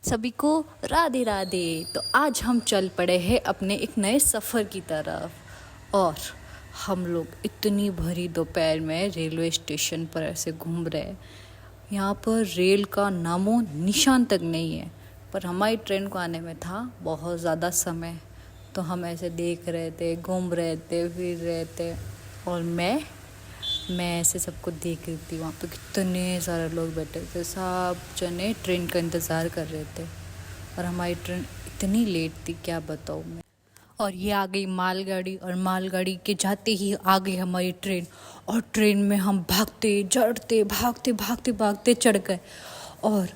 सभी को राधे राधे। तो आज हम चल पड़े हैं अपने एक नए सफ़र की तरफ और हम लोग इतनी भरी दोपहर में रेलवे स्टेशन पर ऐसे घूम रहे हैं। यहाँ पर रेल का नामो निशान तक नहीं है, पर हमारी ट्रेन को आने में था बहुत ज़्यादा समय। तो हम ऐसे देख रहे थे, घूम रहे थे, फिर रहे थे और मैं ऐसे सबको देख रही थी। वहाँ पे कितने सारे लोग बैठे थे, सब जने ट्रेन का इंतज़ार कर रहे थे और हमारी ट्रेन इतनी लेट थी, क्या बताऊँ मैं। और ये आ गई मालगाड़ी और मालगाड़ी के जाते ही आ गई हमारी ट्रेन और ट्रेन में हम भागते चढ़ते भागते भागते भागते चढ़ गए और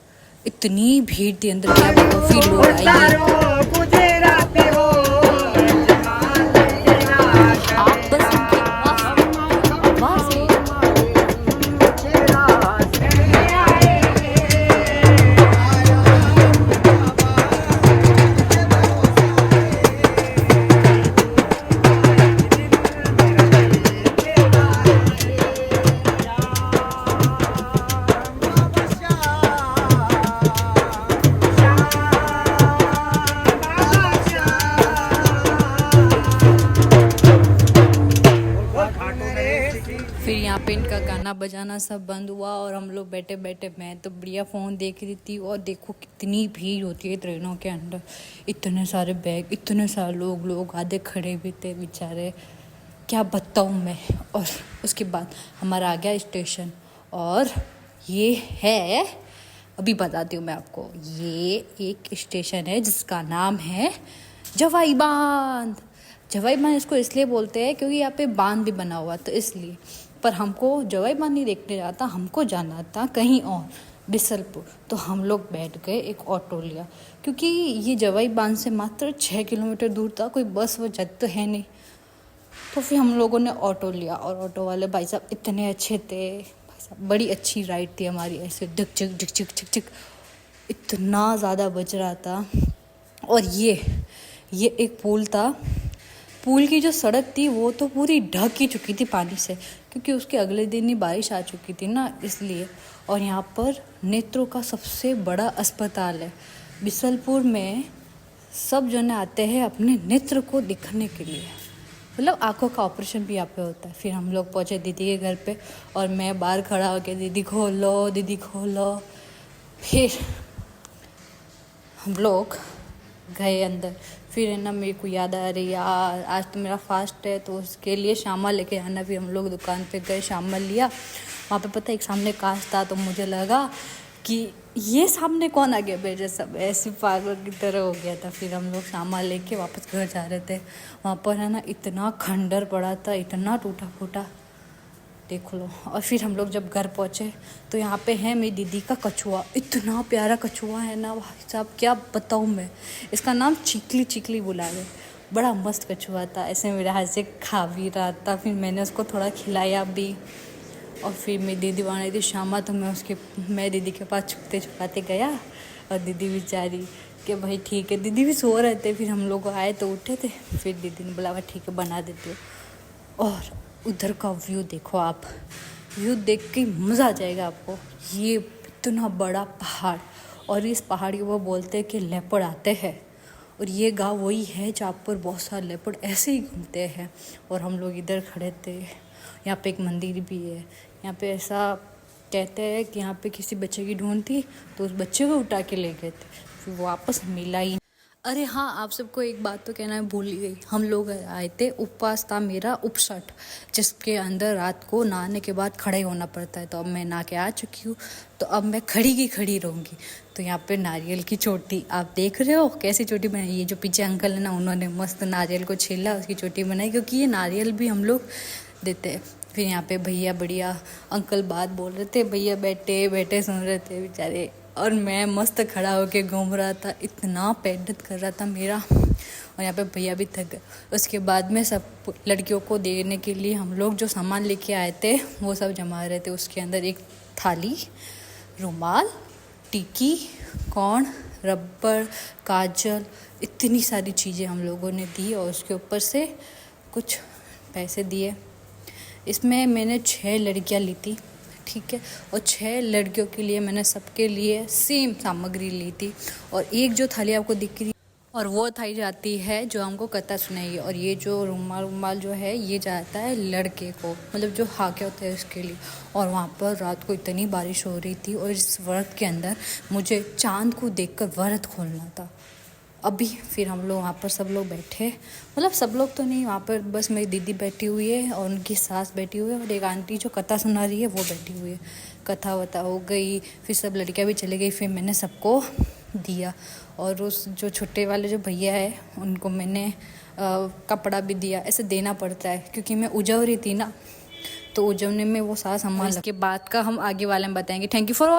इतनी भीड़ थी अंदर, क्या बताऊँ। फिर लोग आए, आप बस इनकी आवाज़ से फिर यहाँ पे इनका गाना बजाना सब बंद हुआ और हम लोग बैठे बैठे, मैं तो बढ़िया फ़ोन देख रही थी। और देखो कितनी भीड़ होती है ट्रेनों के अंदर, इतने सारे बैग, इतने सारे लोग आधे खड़े भी थे बेचारे, क्या बताऊँ मैं। और उसके बाद हमारा आ गया स्टेशन और ये है, अभी बताती हूँ मैं आपको। ये एक स्टेशन है जिसका नाम है जवाई बांध। जवाई बांध इसको इसलिए बोलते हैं क्योंकि यहाँ पे बांध भी बना हुआ, तो इसलिए। पर हमको जवाई बांध नहीं देखने जाता, हमको जाना था कहीं और, बिसलपुर। तो हम लोग बैठ गए, एक ऑटो लिया, क्योंकि ये जवाई बांध से मात्र 6 किलोमीटर दूर था, कोई बस वो जाती तो है नहीं। तो फिर हम लोगों ने ऑटो लिया और ऑटो वाले भाई साहब इतने अच्छे थे, भाई साहब बड़ी अच्छी राइड थी हमारी, ऐसे डिक चिक डिक चिक चिक चिक इतना ज़्यादा बज रहा था। और ये एक पुल था, पुल की जो सड़क थी वो तो पूरी ढक ही चुकी थी पानी से, क्योंकि उसके अगले दिन ही बारिश आ चुकी थी ना, इसलिए। और यहाँ पर नेत्रों का सबसे बड़ा अस्पताल है बिसलपुर में। सब जने आते हैं अपने नेत्र को दिखाने के लिए, मतलब आंखों का ऑपरेशन भी यहाँ पे होता है। फिर हम लोग पहुँचे दीदी के घर पे और मैं बाहर खड़ा होकर दीदी खोलो दीदी खोलो। फिर हम लोग गए अंदर। फिर है ना, मेरे को याद आ रही यार, आज तो मेरा फास्ट है तो उसके लिए शामा लेके आना। फिर हम लोग दुकान पे गए, शामा लिया। वहाँ पे पता है एक सामने कांच था, तो मुझे लगा कि ये सामने कौन आ गया, मेरे सब ऐसी पागल की तरह हो गया था। फिर हम लोग शामा लेके वापस घर जा रहे थे। वहाँ पर है ना इतना खंडर पड़ा था, इतना टूटा फूटा, देख लो। और फिर हम लोग जब घर पहुँचे तो यहाँ पे है मेरी दीदी का कछुआ, इतना प्यारा कछुआ है ना भाई साहब, क्या बताऊँ मैं। इसका नाम चिकली चिकली बुला रहे, बड़ा मस्त कछुआ था, ऐसे मेरे हाथ से खा भी रहा था। फिर मैंने उसको थोड़ा खिलाया भी। और फिर मेरी दीदी बनाई थी शामा, तो मैं दीदी के पास छुपते छुपाते गया और दीदी बेचारी कि भाई ठीक है, दीदी भी सो रहे थे। फिर हम लोग आए तो उठे थे, फिर दीदी ने बोला ठीक है बना देते हो। और उधर का व्यू देखो आप, व्यू देख के मज़ा आ जाएगा आपको। ये इतना बड़ा पहाड़, और इस पहाड़ के वो बोलते हैं कि लेपर्ड आते हैं, और ये गांव वही है जहाँ पर बहुत सारे लेपर्ड ऐसे ही घूमते हैं। और हम लोग इधर खड़े थे। यहाँ पे एक मंदिर भी है। यहाँ पे ऐसा कहते हैं कि यहाँ पे किसी बच्चे की ढूंढ थी, तो उस बच्चे को उठा के ले गए थे, फिर वापस मिला ही। अरे हाँ, आप सबको एक बात तो कहना है भूल ही गई। हम लोग आए थे, उपवास था मेरा, उपसट, जिसके अंदर रात को नहाने के बाद खड़े होना पड़ता है। तो अब मैं नहा के आ चुकी हूँ, तो अब मैं खड़ी की खड़ी रहूँगी। तो यहाँ पे नारियल की चोटी आप देख रहे हो, कैसी चोटी बनाई। ये जो पीछे अंकल है ना, उन्होंने मस्त नारियल को छीला, उसकी चोटी बनाई, क्योंकि ये नारियल भी हम लोग देते हैं। फिर यहाँ पे भैया बढ़िया अंकल बात बोल रहे थे, भैया बैठे बैठे सुन रहे थे बेचारे, और मैं मस्त खड़ा होके घूम रहा था, इतना पैर दर्द कर रहा था मेरा। और यहाँ पे भैया भी थक गए। उसके बाद में सब लड़कियों को देने के लिए हम लोग जो सामान लेके आए थे वो सब जमा रहे थे। उसके अंदर एक थाली, रुमाल, टिकी, कौन, रबड़, काजल, इतनी सारी चीज़ें हम लोगों ने दी, और उसके ऊपर से कुछ पैसे दिए। इसमें मैंने 6 लड़कियां ली थी, ठीक है। और 6 लड़कियों के लिए मैंने सबके लिए सेम सामग्री ली थी। और एक जो थाली आपको दिख रही और वो थाली जाती है जो हमको कथा सुनाई, और ये जो रुमाल जो है ये जाता है लड़के को, मतलब जो हाके होते हैं उसके लिए। और वहाँ पर रात को इतनी बारिश हो रही थी, और इस व्रत के अंदर मुझे चांद को देखकर व्रत खोलना था। अभी फिर हम लोग वहाँ पर सब लोग बैठे, मतलब सब लोग तो नहीं, वहाँ पर बस मेरी दीदी बैठी हुई है और उनकी सास बैठी हुई है, और एक आंटी जो कथा सुना रही है वो बैठी हुई है। कथा वथा हो गई, फिर सब लड़कियाँ भी चली गई, फिर मैंने सबको दिया। और उस जो छोटे वाले जो भैया है उनको मैंने कपड़ा भी दिया। ऐसे देना पड़ता है क्योंकि मैं उजव रही थी ना, तो उजवने में वो सारा सामान। इसके बाद का हम आगे वाले में बताएंगे। Thank you for